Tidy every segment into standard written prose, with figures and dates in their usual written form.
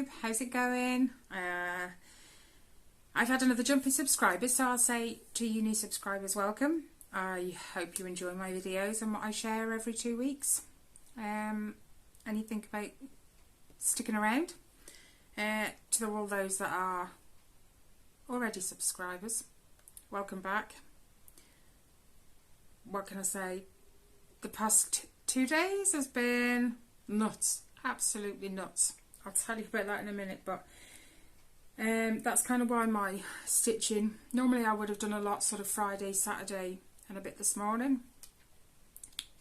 YouTube. How's it going? I've had another jump in subscribers, so I'll say to you new subscribers, welcome. I hope you enjoy my videos and what I share every 2 weeks. And you think about sticking around. To all those that are already subscribers, welcome back. What can I say? The past 2 days has been nuts, absolutely nuts. I'll tell you about that in a minute, but that's kind of why my stitching, normally I would have done a lot sort of Friday, Saturday and a bit this morning.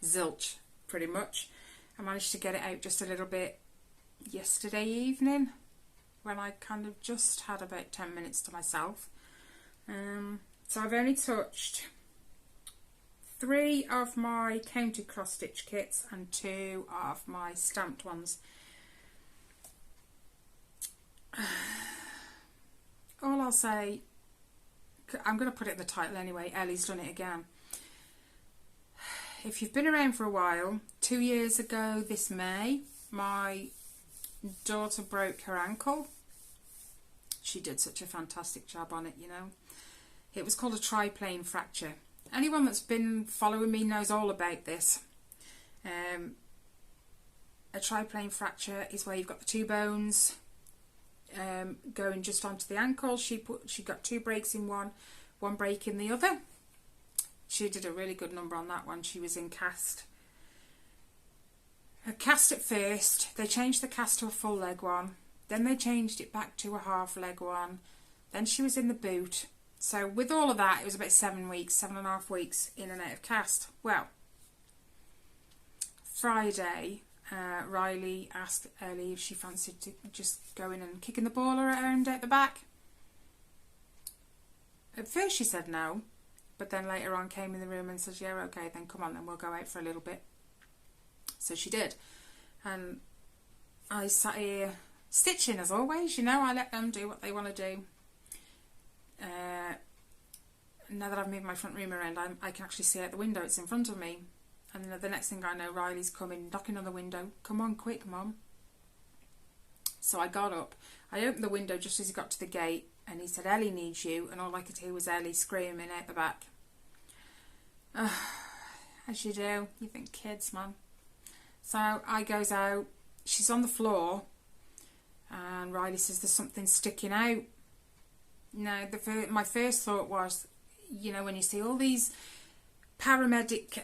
Zilch, pretty much. I managed to get it out just a little bit yesterday evening when I kind of just had about 10 minutes to myself. So I've only touched 3 of my counted cross stitch kits and 2 of my stamped ones. All I'll say, I'm going to put it in the title anyway, Ellie's done it again. If you've been around for a while, 2 years ago this May, my daughter broke her ankle. She did such a fantastic job on it, you know. It was called a triplane fracture. Anyone that's been following me knows all about this. A triplane fracture is where you've got the 2 bones going just onto the ankle. She got 2 breaks in one break in the other. She did a really good number on that one. She was in cast. A cast at first. They changed the cast to a full leg one. Then they changed it back to a half leg one. Then she was in the boot. So with all of that, it was about 7 weeks, 7.5 weeks in and out of cast. Well, Friday, Riley asked Ellie if she fancied to just go in and kicking the ball around out the back. At first she said no, but then later on came in the room and said, yeah, okay, then come on, then we'll go out for a little bit. So she did. And I sat here stitching as always, you know, I let them do what they want to do. Now that I've moved my front room around, I can actually see out the window, it's in front of me. And the next thing I know, Riley's coming, knocking on the window. Come on, quick, Mum. So I got up. I opened the window just as he got to the gate, and he said, Ellie needs you. And all I could hear was Ellie screaming out the back. As you do. You think kids, man. So I goes out. She's on the floor. And Riley says, there's something sticking out. Now, my first thought was, you know, when you see all these paramedic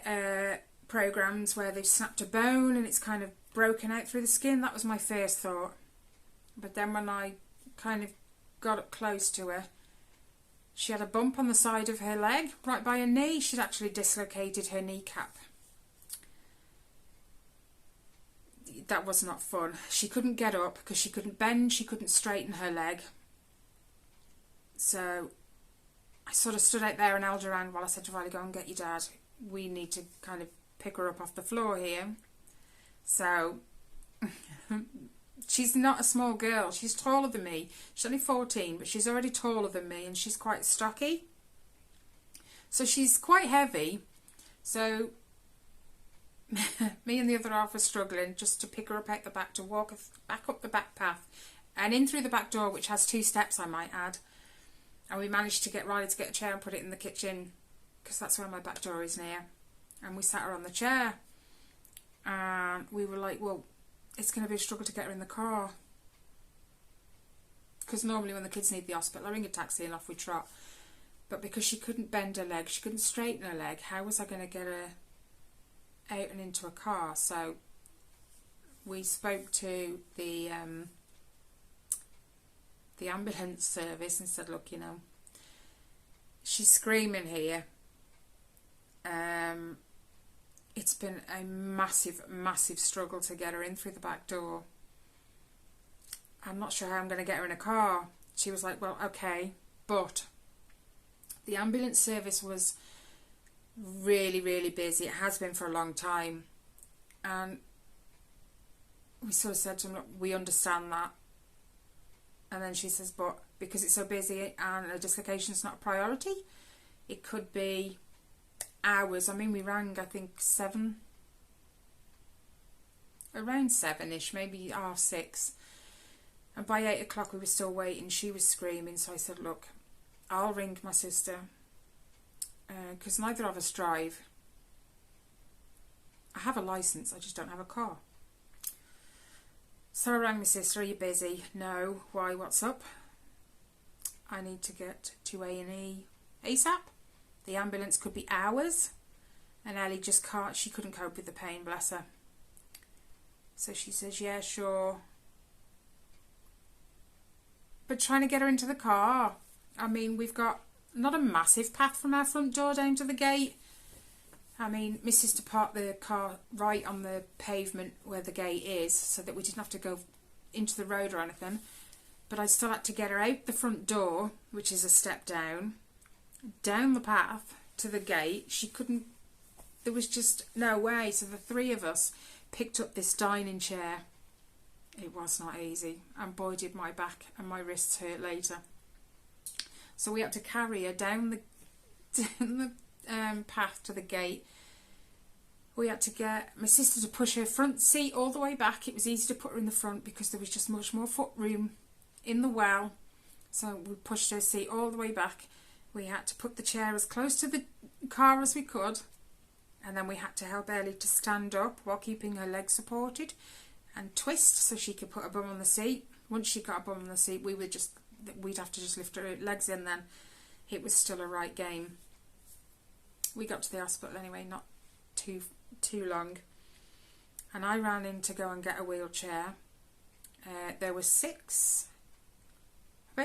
programs where they've snapped a bone and it's kind of broken out through the skin, that was my first thought. But then when I kind of got up close to her, she had a bump on the side of her leg, right by her knee. She'd actually dislocated her kneecap. That was not fun. She couldn't get up because she couldn't bend, she couldn't straighten her leg. So I sort of stood out there and held her hand while I said to Riley, go and get your dad. We need to kind of pick her up off the floor here. So she's not a small girl. She's taller than me. She's only 14, but she's already taller than me and she's quite stocky. So she's quite heavy. So me and the other half were struggling just to pick her up out the back, to walk back up the back path and in through the back door, which has 2 steps, I might add. And we managed to get Riley to get a chair and put it in the kitchen, because that's where my back door is near. And we sat her on the chair. And we were like, well, it's going to be a struggle to get her in the car. Because normally when the kids need the hospital, I ring a taxi and off we trot. But because she couldn't bend her leg, she couldn't straighten her leg, how was I going to get her out and into a car? So we spoke to the ambulance service and said, look, you know, she's screaming here. It's been a massive struggle to get her in through the back door. I'm not sure how I'm going to get her in a car. She was like, well, okay, but the ambulance service was really busy. It has been for a long time. And we sort of said to them, look, we understand that. And then she says, but because it's so busy and a dislocation's not a priority, it could be hours. I mean, we rang, I think, around 7-ish, maybe 6:30. And by 8 o'clock we were still waiting. She was screaming, so I said, look, I'll ring my sister, because neither of us drive. I have a licence, I just don't have a car. So I rang my sister. Are you busy? No. Why? What's up? I need to get to A&E ASAP. The ambulance could be hours, and Ellie just can't. She couldn't cope with the pain, bless her. So she says, yeah, sure. But trying to get her into the car. I mean, we've got not a massive path from our front door down to the gate. I mean, my sister parked the car right on the pavement where the gate is, so that we didn't have to go into the road or anything. But I still had to get her out the front door, which is a step down the path to the gate. She couldn't, there was just no way. So the three of us picked up this dining chair. It was not easy, and boy did my back and my wrists hurt later. So we had to carry her down the path to the gate. We had to get my sister to push her front seat all the way back. It was easy to put her in the front because there was just much more foot room in the well. So we pushed her seat all the way back. We had to put the chair as close to the car as we could, and then we had to help Ellie to stand up while keeping her legs supported and twist so she could put her bum on the seat. Once she got her bum on the seat, we'd have to just lift her legs in. Then it was still a right game. We got to the hospital anyway, not too long, and I ran in to go and get a wheelchair. There were about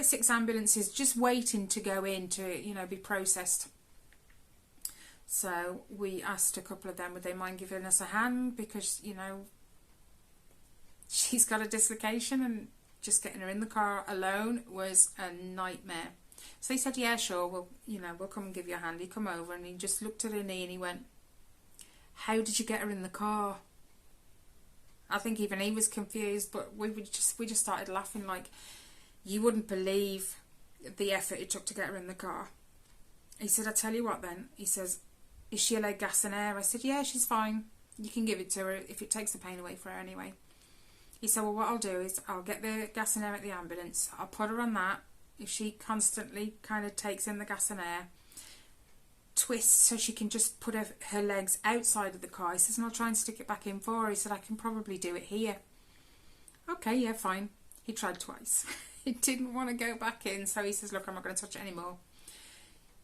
six ambulances just waiting to go in to, you know, be processed. So we asked a couple of them, would they mind giving us a hand, because, you know, she's got a dislocation and just getting her in the car alone was a nightmare. So they said, yeah, sure, we'll come and give you a hand. He come over and he just looked at her knee and he went, how did you get her in the car? I think even he was confused, but we just started laughing like, you wouldn't believe the effort it took to get her in the car. He said, I tell you what then. He says, is she allowed gas and air? I said, yeah, she's fine. You can give it to her if it takes the pain away for her anyway. He said, well, what I'll do is I'll get the gas and air at the ambulance. I'll put her on that. If she constantly kind of takes in the gas and air, twist so she can just put her legs outside of the car. He says, and I'll try and stick it back in for her. He said, I can probably do it here. Okay, yeah, fine. He tried twice. He didn't want to go back in, so he says, look, I'm not going to touch it anymore.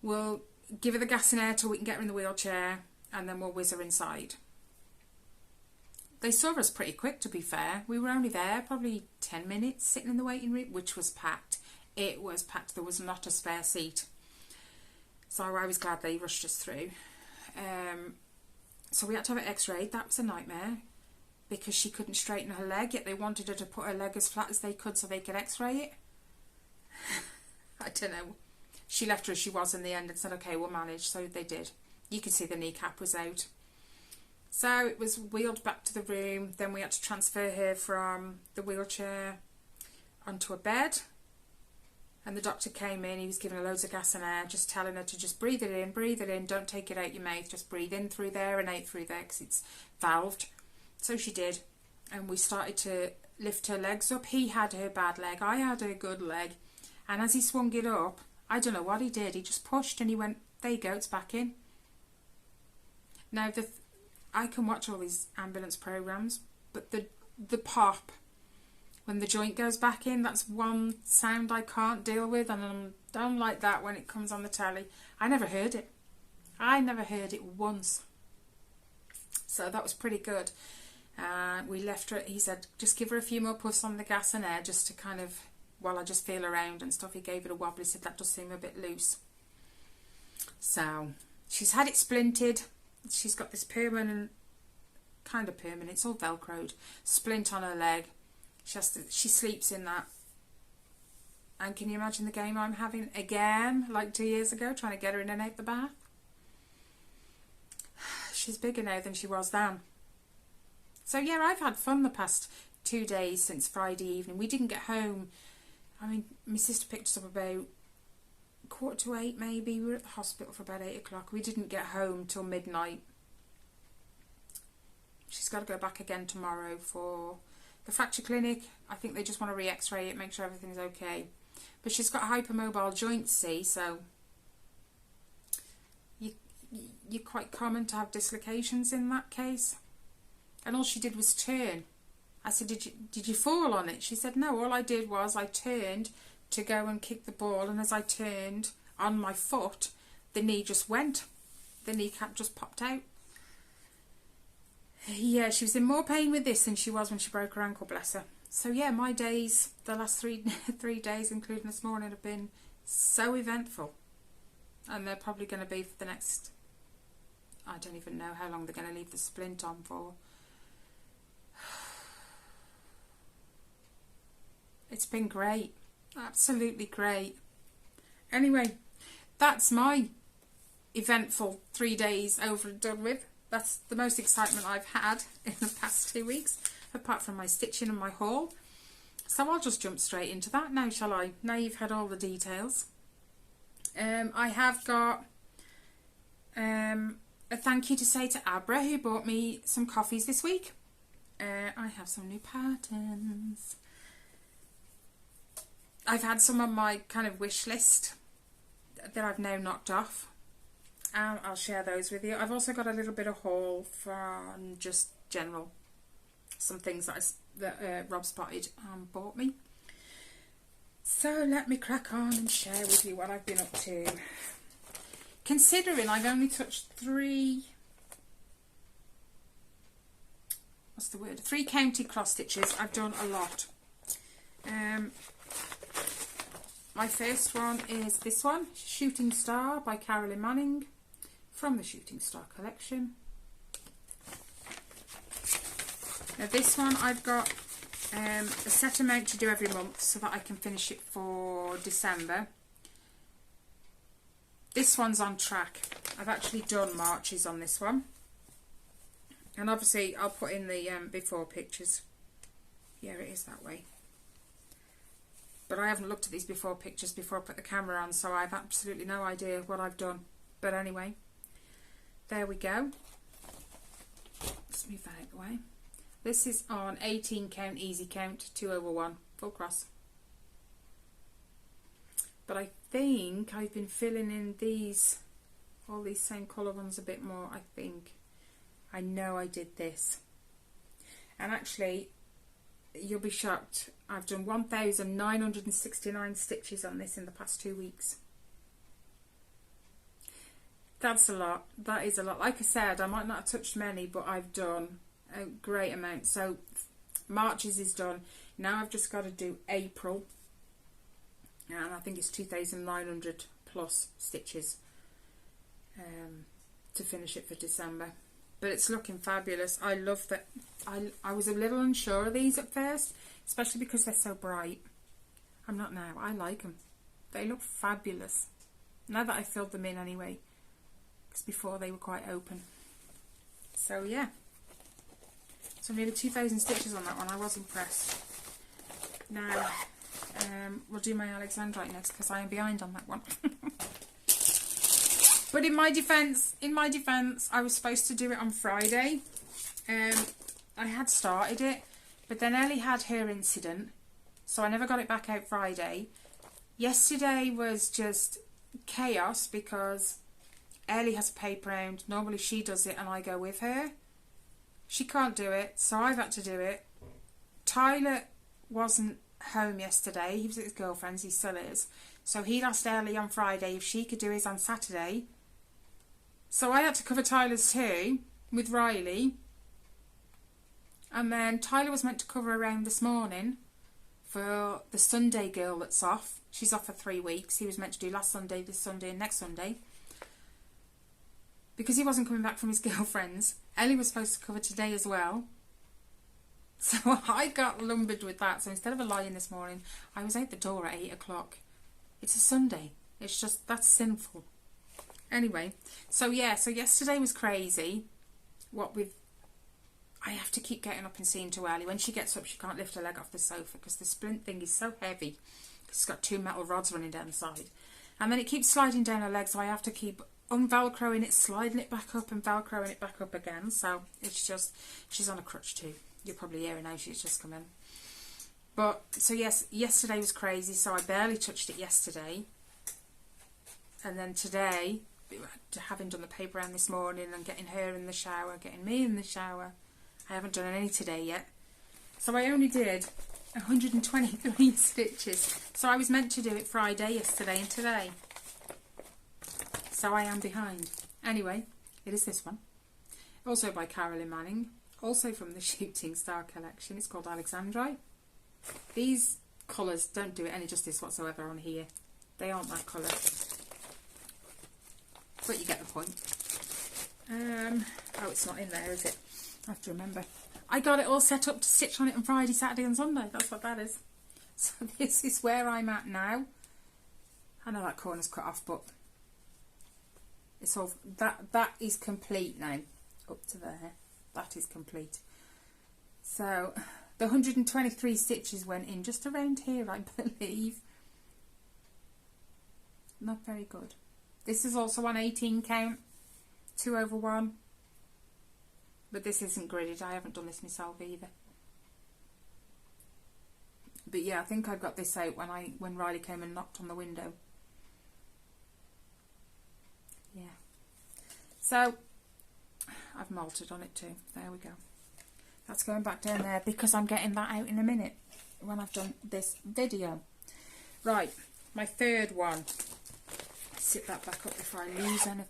We'll give her the gas and air till we can get her in the wheelchair, and then we'll whiz her inside. They saw us pretty quick, to be fair. We were only there probably 10 minutes sitting in the waiting room, which was packed. It was packed. There was not a spare seat. So I was glad they rushed us through. So we had to have it x-rayed. That was a nightmare because she couldn't straighten her leg, yet they wanted her to put her leg as flat as they could so they could x-ray it. I don't know. She left her as she was in the end and said, okay, we'll manage. So they did. You could see the kneecap was out. So it was wheeled back to the room. Then we had to transfer her from the wheelchair onto a bed. And the doctor came in, he was giving her loads of gas and air, just telling her to just breathe it in, don't take it out your mouth, just breathe in through there and out through there because it's valved. So she did, and we started to lift her legs up. He had her bad leg, I had her good leg, and as he swung it up, I don't know what he did, he just pushed and he went, there you go, it's back in. Now, I can watch all these ambulance programmes, but the pop, when the joint goes back in, that's one sound I can't deal with, and I don't like that when it comes on the telly. I never heard it. I never heard it once. So that was pretty good. We left her, he said, just give her a few more puffs on the gas and air just to kind of, while I just feel around and stuff. He gave it a wobble. He said, that does seem a bit loose. So she's had it splinted. She's got this permanent, it's all Velcroed, splint on her leg. She sleeps in that. And can you imagine the game I'm having again, like 2 years ago, trying to get her in and out the bath? She's bigger now than she was then. So yeah, I've had fun the past 2 days since Friday evening. We didn't get home. I mean, my sister picked us up about 7:45 maybe. We were at the hospital for about 8 o'clock. We didn't get home till midnight. She's got to go back again tomorrow for The fracture clinic, I think they just want to re-x-ray it, make sure everything's okay. But she's got hypermobile joints, see, so you're quite common to have dislocations in that case. And all she did was turn. I said, did you fall on it? She said, no, all I did was I turned to go and kick the ball, and as I turned on my foot, the knee just went. The kneecap just popped out. Yeah, she was in more pain with this than she was when she broke her ankle, bless her. So yeah, my days, the last three days, including this morning, have been so eventful. And they're probably going to be for the next, I don't even know how long they're going to leave the splint on for. It's been great. Absolutely great. Anyway, that's my eventful 3 days over and done with. That's the most excitement I've had in the past 2 weeks, apart from my stitching and my haul. So I'll just jump straight into that now, shall I? Now you've had all the details. I have got a thank you to say to Abra, who bought me some coffees this week. I have some new patterns. I've had some on my kind of wish list that I've now knocked off. I'll share those with you. I've also got a little bit of haul from just general, some things that Rob spotted and bought me. So let me crack on and share with you what I've been up to. Considering I've only touched three county cross stitches, I've done a lot. My first one is this one, Shooting Star by Carolyn Manning, from the Shooting Star collection. Now this one I've got a set amount to do every month so that I can finish it for December. This one's on track. I've actually done Marches on this one. And obviously I'll put in the before pictures. Yeah, it is that way. But I haven't looked at these before pictures before I put the camera on, so I have absolutely no idea what I've done. But anyway, there we go. Let's move that out of the way. This is on 18 count, easy count, 2/1, full cross. But I think I've been filling in these, all these same colour ones a bit more, I think. I know I did this. And actually, you'll be shocked, I've done 1,969 stitches on this in the past 2 weeks. That's a lot. That is a lot. Like I said, I might not have touched many, but I've done a great amount. So Marches is done. Now I've just got to do April. And I think it's 2,900 plus stitches to finish it for December. But it's looking fabulous. I love that. I was a little unsure of these at first, especially because they're so bright. I'm not now. I like them. They look fabulous. Now that I filled them in anyway, because before they were quite open. So yeah. So nearly 2,000 stitches on that one. I was impressed. Now, we'll do my Alexandrite next because I am behind on that one. But in my defence, I was supposed to do it on Friday. I had started it, but then Ellie had her incident, so I never got it back out Friday. Yesterday was just chaos because Ellie has a paper round. Normally she does it and I go with her. She can't do it, so I've had to do it. Tyler wasn't home yesterday. He was at his girlfriend's, he still is. So he'd asked Ellie on Friday if she could do his on Saturday. So I had to cover Tyler's too with Riley. And then Tyler was meant to cover around this morning for the Sunday girl that's off. She's off for 3 weeks. He was meant to do last Sunday, this Sunday and next Sunday. Because he wasn't coming back from his girlfriend's, Ellie was supposed to cover today as well. So I got lumbered with that. So instead of a lie-in this morning, I was out the door at 8 o'clock. It's a Sunday. It's just, that's sinful. Anyway, so yeah, so yesterday was crazy. What with, I have to keep getting up and seeing too early. When she gets up, she can't lift her leg off the sofa because the splint thing is so heavy. It's got 2 metal rods running down the side. And then it keeps sliding down her leg, so I have to keep unvelcroing it, sliding it back up and velcroing it back up again. So it's just, she's on a crutch too. You're probably hearing now, she's just come in. But, so yes, yesterday was crazy, so I barely touched it yesterday. And then today, having done the paper round this morning and getting her in the shower, getting me in the shower, I haven't done any today yet. So I only did 123 stitches. So I was meant to do it Friday, yesterday and today. So I am behind. Anyway, it is this one. Also by Carolyn Manning. Also from the Shooting Star collection. It's called Alexandrite. These colours don't do it any justice whatsoever on here. They aren't that colour. But you get the point. Oh, it's not in there, is it? I have to remember. I got it all set up to stitch on it on Friday, Saturday and Sunday. That's what that is. So this is where I'm at now. I know that corner's cut off, but it's all that is complete now. Up to there. That is complete. So the 123 stitches went in just around here, I believe. Not very good. This is also on 18 count, 2 over 1. But this isn't gridded. I haven't done this myself either. But yeah, I think I got this out when Riley came and knocked on the window. Yeah. So I've malted on it too. There we go. That's going back down there because I'm getting that out in a minute when I've done this video. Right, my third one. Sit that back up before I lose any.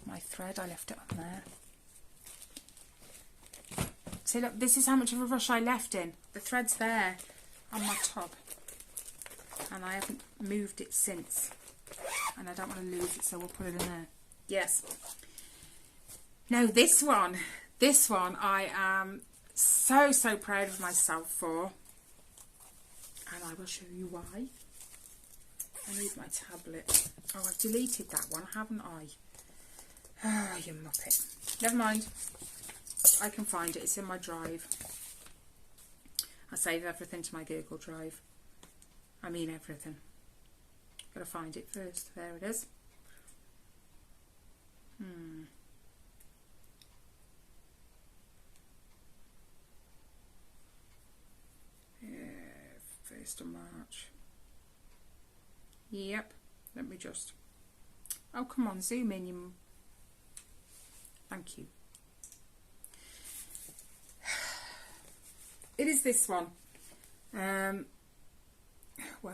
My thread, I left it on there. See, look, this is how much of a rush I left in. The thread's there on my top. And I haven't moved it since. And I don't want to lose it, so we'll put it in there. Yes. Now this one I am so proud of myself for. And I will show you why. I need my tablet. Oh, I've deleted that one, haven't I? Oh, you muppet. Never mind. I can find it. It's in my drive. I save everything to my Google Drive. I mean everything. Gotta find it first. There it is. Yeah, 1st of March. Yep. Let me just... Oh, come on. Zoom in, you... Thank you. It is this one. Well,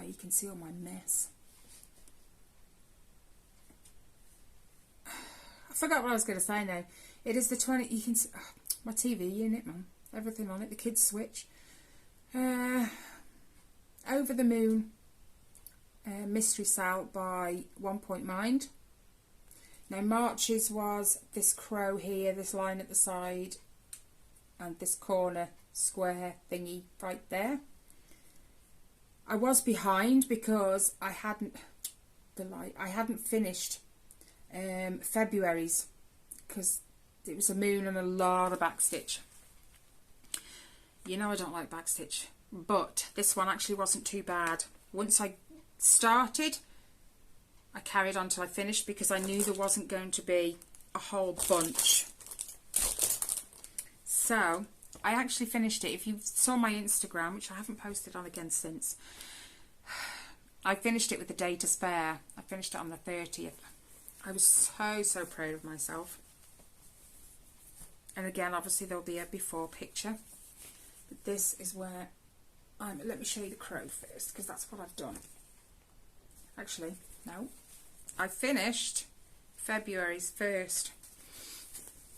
you can see all my mess. I forgot what I was going to say now. It is the 20... You can see... Oh, my TV unit, man. Everything on it. The kids' switch. Over the Moon. Mystery Sal by 1 Point Mind. Now March's was this crow here, this line at the side, and this corner square thingy right there. I was behind because I hadn't finished February's because it was a moon and a lot of backstitch. You know I don't like backstitch, but this one actually wasn't too bad. Once I started, I carried on till I finished because I knew there wasn't going to be a whole bunch. So I actually finished it. If you saw my Instagram, which I haven't posted on again since, I finished it with the day to spare. I finished it on the 30th. I was so proud of myself. And again, obviously there'll be a before picture. But this is where let me show you the crow first, because that's what I've done. Actually, no. I finished February's 1st.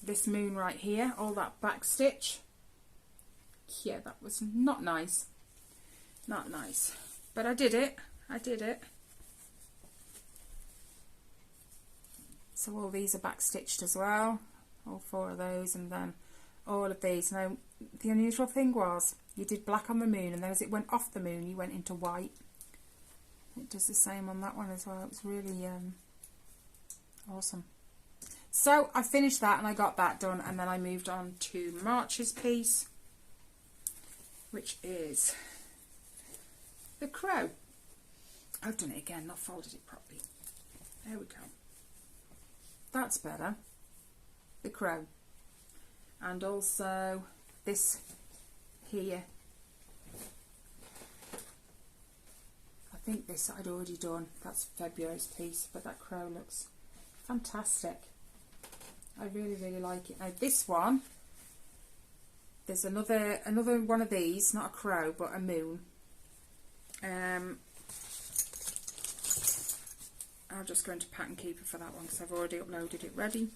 This moon right here, all that back stitch. Yeah, that was not nice. Not nice. But I did it. I did it. So all these are back stitched as well. All 4 of those, and then all of these. Now, the unusual thing was, you did black on the moon, and then as it went off the moon, you went into white. It does the same on that one as well. It was really awesome. So I finished that and I got that done, and then I moved on to March's piece, which is the crow. I've done it again, not folded it properly. There we go. That's better. The crow. And also this here. I think this I'd already done. That's February's piece, but that crow looks fantastic. I really, really like it. Now this one, there's another one of these, not a crow, but a moon. I'll just go into Pattern Keeper for that one because I've already uploaded it ready.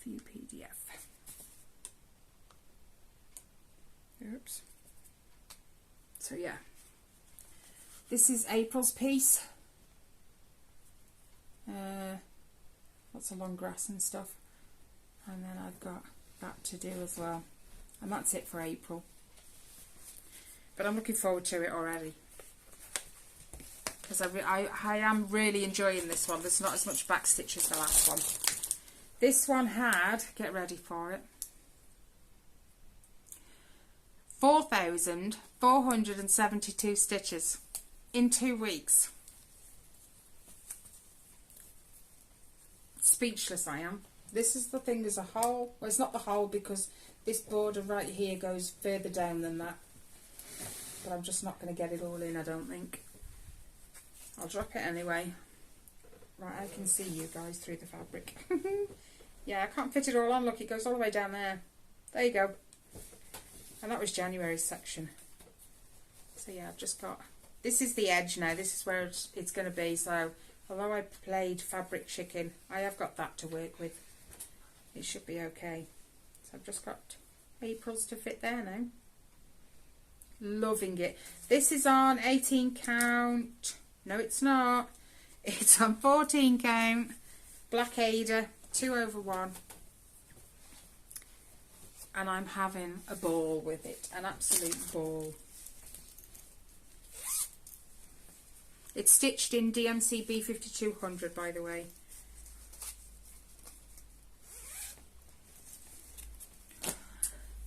View PDF. Oops. So yeah, this is April's piece. Lots of long grass and stuff, and then I've got that to do as well, and that's it for April. But I'm looking forward to it already because I am really enjoying this one. There's not as much backstitch as the last one. This one had, get ready for it, 4,472 stitches in 2 weeks. Speechless I am. This is the thing, there's a hole. Well, it's not the hole because this border right here goes further down than that. But I'm just not going to get it all in, I don't think. I'll drop it anyway. Right, I can see you guys through the fabric. Yeah, I can't fit it all on. Look, it goes all the way down there. There you go. And that was January's section. So yeah, I've just got... This is the edge now. This is where it's going to be. So, although I played fabric chicken, I have got that to work with. It should be okay. So I've just got April's to fit there now. Loving it. This is on 18 count. No, it's not. It's on 14 count. Black Ada, 2/1. And I'm having a ball with it. An absolute ball. It's stitched in DMC B5200, by the way.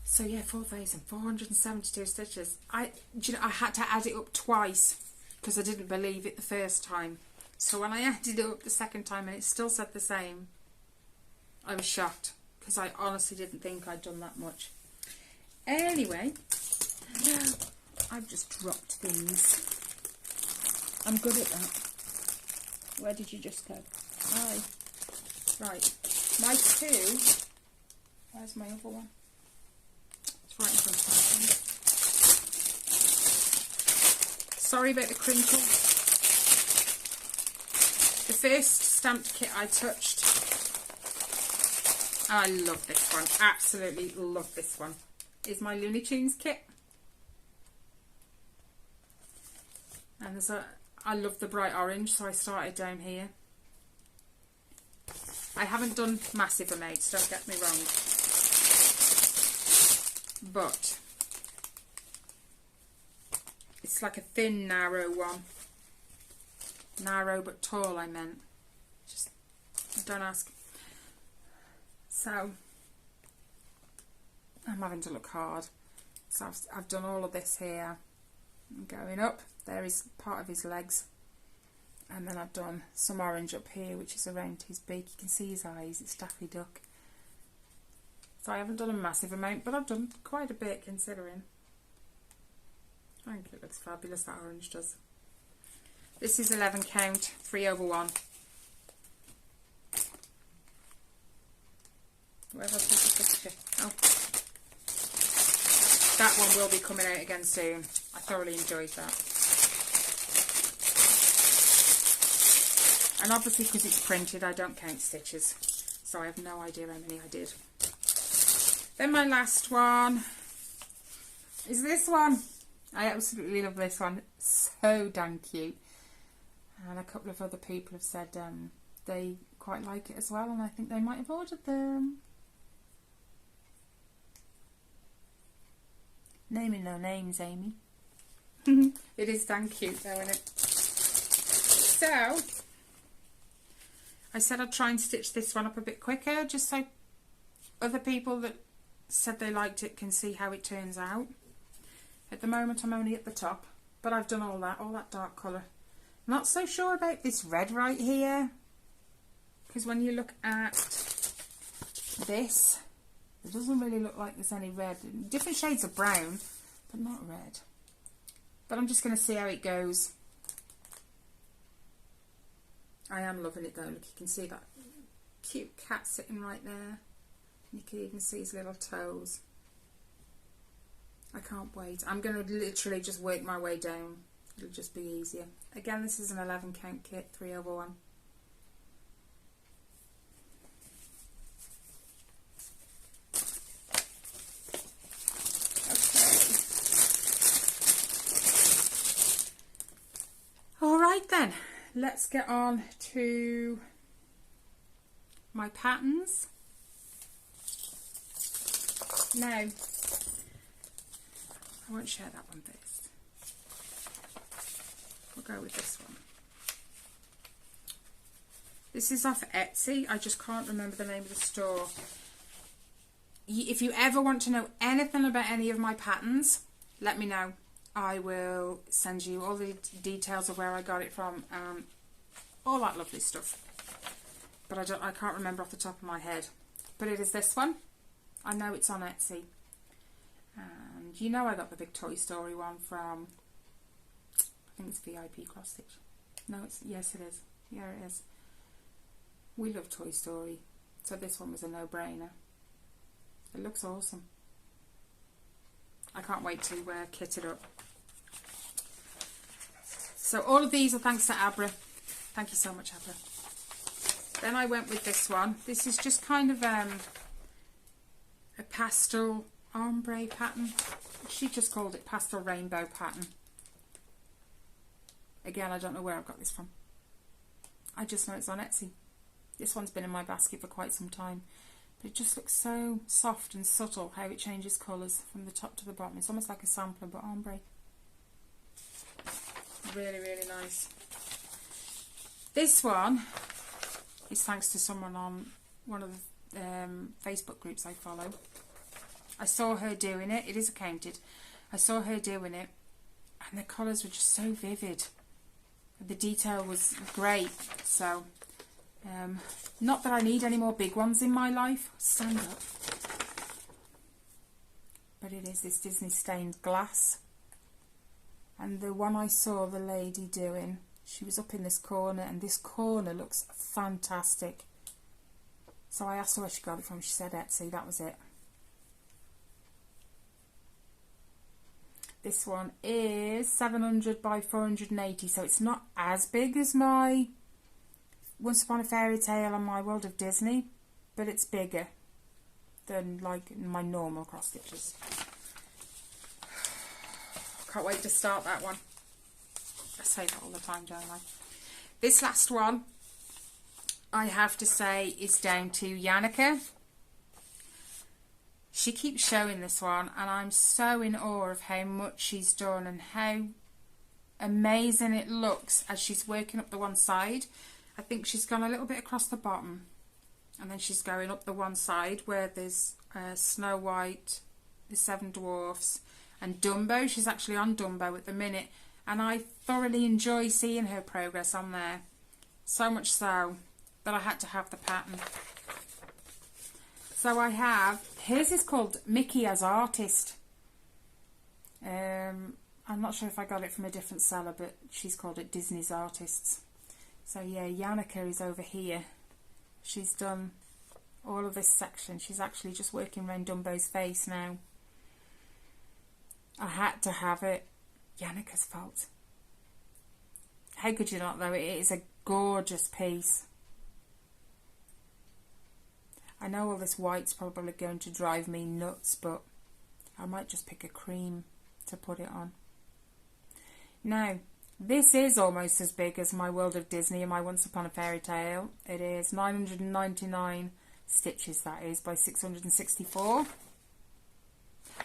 So yeah, 4,472 stitches. You know, I had to add it up twice because I didn't believe it the first time. So when I added it up the second time and it still said the same, I was shocked because I honestly didn't think I'd done that much. Anyway, I've just dropped things. I'm good at that. Where did you just go? Hi. Right. My two. Where's my other one? It's right in front of me. Sorry about the crinkle. The first stamped kit I touched. I love this one. Absolutely love this one. Is my Looney Tunes kit. And there's a... I love the bright orange, so I started down here. I haven't done massive amounts, don't get me wrong. But it's like a thin, narrow one. Narrow but tall, I meant. Just don't ask. So I'm having to look hard. So I've done all of this here. I'm going up. There is part of his legs, and then I've done some orange up here which is around his beak. You can see his eyes, it's Daffy Duck. So I haven't done a massive amount, but I've done quite a bit considering. I think it looks fabulous, that orange does. This is 11 count, 3/1. Where have I put the picture? Oh. That one will be coming out again soon. I thoroughly enjoyed that. And obviously because it's printed, I don't count stitches. So I have no idea how many I did. Then my last one is this one. I absolutely love this one. So damn cute. And a couple of other people have said they quite like it as well. And I think they might have ordered them. Naming no names, Amy. It is damn cute though, isn't it? So I said I'd try and stitch this one up a bit quicker, just so other people that said they liked it can see how it turns out. At the moment I'm only at the top, but I've done all that dark colour. Not so sure about this red right here, because when you look at this, it doesn't really look like there's any red. Different shades of brown, but not red. But I'm just going to see how it goes. I am loving it though. Look, you can see that cute cat sitting right there. You can even see his little toes. I can't wait. I'm going to literally just work my way down. It'll just be easier. Again, this is an 11 count kit, 3/1. Alright then, let's get on to my patterns. Now, I won't share that one first. We'll go with this one. This is off Etsy. I just can't remember the name of the store. If you ever want to know anything about any of my patterns, let me know. I will send you all the details of where I got it from, all that lovely stuff. But I can't remember off the top of my head. But it is this one. I know it's on Etsy. And you know I got the big Toy Story one from, I think it's VIP cross stitch. No, yes it is. Yeah, it is. We love Toy Story. So this one was a no-brainer. It looks awesome. I can't wait to kit it up. So all of these are thanks to Abra. Thank you so much, Abra. Then I went with this one. This is just kind of a pastel ombre pattern. She just called it pastel rainbow pattern. Again, I don't know where I've got this from. I just know it's on Etsy. This one's been in my basket for quite some time. But it just looks so soft and subtle how it changes colours from the top to the bottom. It's almost like a sampler but ombre. Really, really nice. This one is thanks to someone on one of the Facebook groups I follow. I saw her doing it. It is accounted. I saw her doing it and the colours were just so vivid. The detail was great. So, not that I need any more big ones in my life. Stand up. But it is this Disney stained glass. And the one I saw the lady doing, she was up in this corner, and this corner looks fantastic. So I asked her where she got it from. She said Etsy. That was it. This one is 700 by 480, so it's not as big as my Once Upon a Fairy Tale and my World of Disney, but it's bigger than like my normal cross stitches. Can't wait to start that one. I say that all the time, don't I? This last one, I have to say, is down to Yannicka. She keeps showing this one, and I'm so in awe of how much she's done and how amazing it looks as she's working up the one side. I think she's gone a little bit across the bottom, and then she's going up the one side where there's Snow White, the Seven Dwarfs, and Dumbo. She's actually on Dumbo at the minute, and I thoroughly enjoy seeing her progress on there. So much so that I had to have the pattern. So I have, hers is called Mickey as Artist. I'm not sure if I got it from a different seller, but she's called it Disney's Artists. So yeah, Yannicka is over here. She's done all of this section. She's actually just working around Dumbo's face now. I had to have it. Yannicka's fault. How could you not though? It is a gorgeous piece. I know all this white's probably going to drive me nuts, but I might just pick a cream to put it on. Now, this is almost as big as my World of Disney and my Once Upon a Fairy Tale. It is 999 stitches, that is, by 664.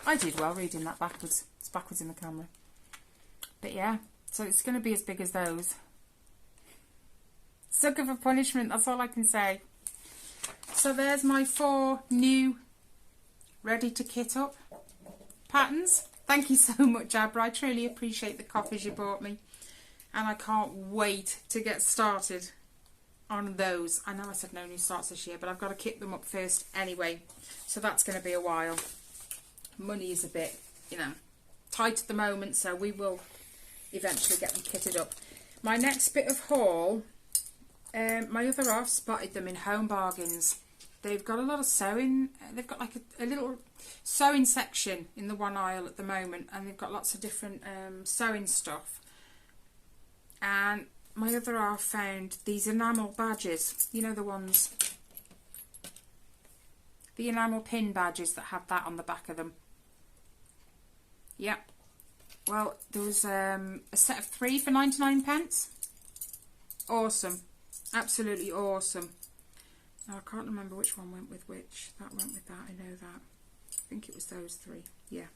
I did well reading that backwards. It's backwards in the camera. But yeah, so it's going to be as big as those. Sucker for punishment, that's all I can say. So there's my 4 new ready to kit up patterns. Thank you so much, Abra. I truly appreciate the copies you bought me. And I can't wait to get started on those. I know I said no new starts this year, but I've got to kit them up first anyway. So that's going to be a while. Money is a bit, you know, tight at the moment, so we will eventually get them kitted up. My next bit of haul, my other half spotted them in Home Bargains. They've got a lot of sewing. They've got like a little sewing section in the one aisle at the moment, and they've got lots of different sewing stuff. And my other half found these enamel badges. You know, the ones, the enamel pin badges that have that on the back of them. Yep. Well, there was a set of 3 for 99p. Awesome. Absolutely awesome. Now, I can't remember which one went with which. That went with that, I know that. I think it was those 3. Yeah.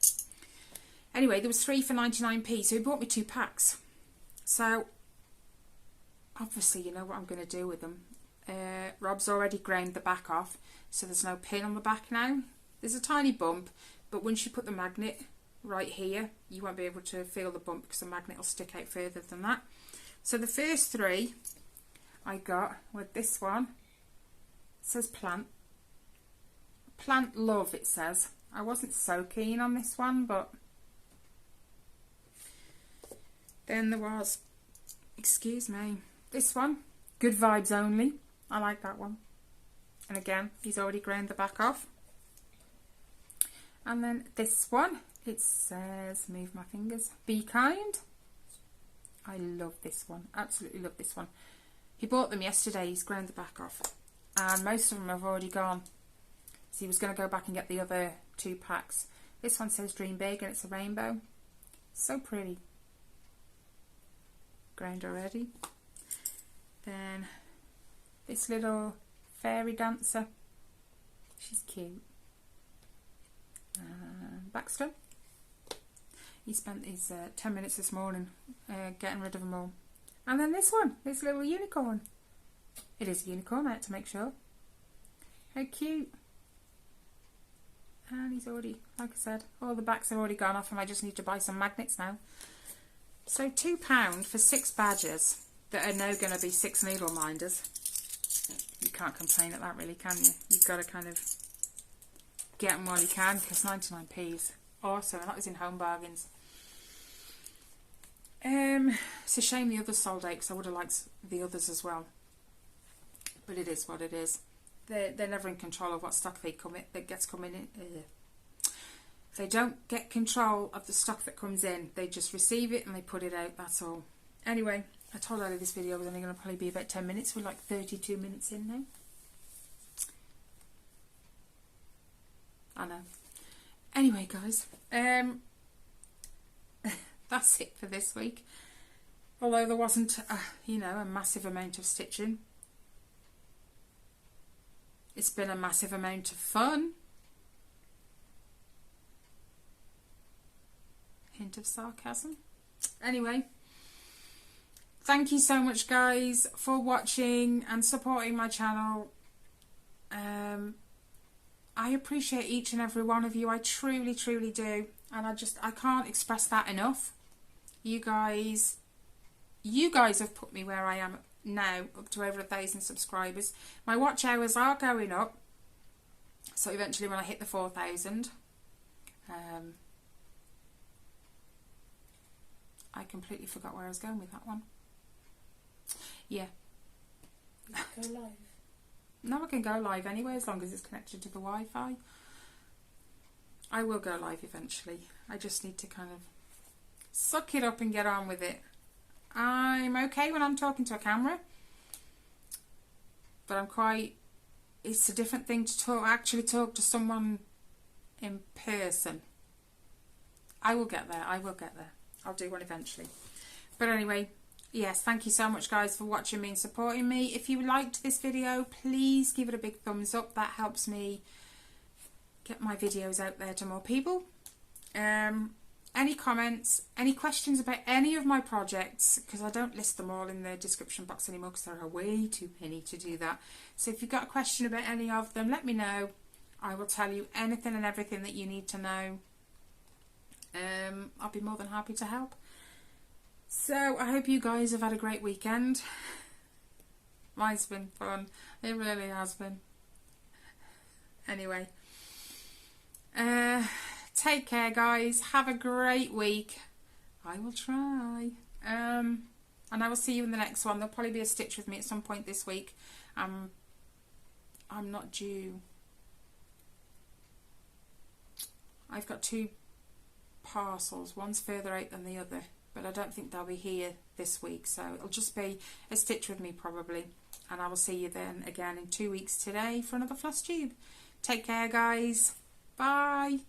Anyway, there was 3 for 99p, so he bought me 2 packs. So, obviously, you know what I'm going to do with them. Rob's already ground the back off, so there's no pin on the back now. There's a tiny bump, but once you put the magnet right here, you won't be able to feel the bump because the magnet will stick out further than that. So the first 3 I got with this one. It says plant love, it says. I wasn't so keen on this one, but then there was, excuse me, this one, good vibes only. I like that one. And again, he's already ground the back off. And then this one, it says, move my fingers, be kind. I love this one, absolutely love this one. He bought them yesterday, he's ground the back off. And most of them have already gone. So he was going to go back and get the other 2 packs. This one says dream big and it's a rainbow. So pretty. Ground already. Then this little fairy dancer. She's cute. Baxter. He spent his 10 minutes this morning getting rid of them all. And then this one, this little unicorn. It is a unicorn, I had to make sure. How cute. And he's already, like I said, all the backs have already gone off and I just need to buy some magnets now. So £2 for 6 badges that are now going to be 6 needle minders. You can't complain at that really, can you? You've got to kind of get them while you can, because 99p is awesome. And that was in Home Bargains. It's a shame the others sold out because I would have liked the others as well. But it is what it is. They're never in control of what stock they gets coming in. They don't get control of the stock that comes in. They just receive it and they put it out. That's all. Anyway, I told Ellie this video was only going to probably be about 10 minutes. We're like 32 minutes in now. I know. Anyway, guys, that's it for this week. Although there wasn't, you know, a massive amount of stitching. It's been a massive amount of fun. Hint of sarcasm. Anyway, thank you so much, guys, for watching and supporting my channel. I appreciate each and every one of you. I truly, truly do. And I can't express that enough. You guys have put me where I am now, up to over 1,000 subscribers. My watch hours are going up. So eventually when I hit the 4,000, I completely forgot where I was going with that one. Yeah. Go live. No, I can go live anyway as long as it's connected to the Wi-Fi. I will go live eventually. I just need to kind of suck it up and get on with it. I'm okay when I'm talking to a camera, but it's a different thing to actually talk to someone in person. I will get there. I'll do one eventually. But anyway, yes, thank you so much, guys, for watching me and supporting me. If you liked this video, please give it a big thumbs up. That helps me get my videos out there to more people. Any comments, any questions about any of my projects, because I don't list them all in the description box anymore because there are way too many to do that. So if you've got a question about any of them, let me know. I will tell you anything and everything that you need to know. I'll be more than happy to help. So I hope you guys have had a great weekend. Mine's been fun. It really has been. Anyway, take care, guys. Have a great week. I will try. And I will see you in the next one. There'll probably be a stitch with me at some point this week. I'm not due. I've got 2 parcels. One's further out than the other, but I don't think they'll be here this week. So it'll just be a stitch with me probably. And I will see you then again in 2 weeks today for another Flosstube. Take care, guys. Bye.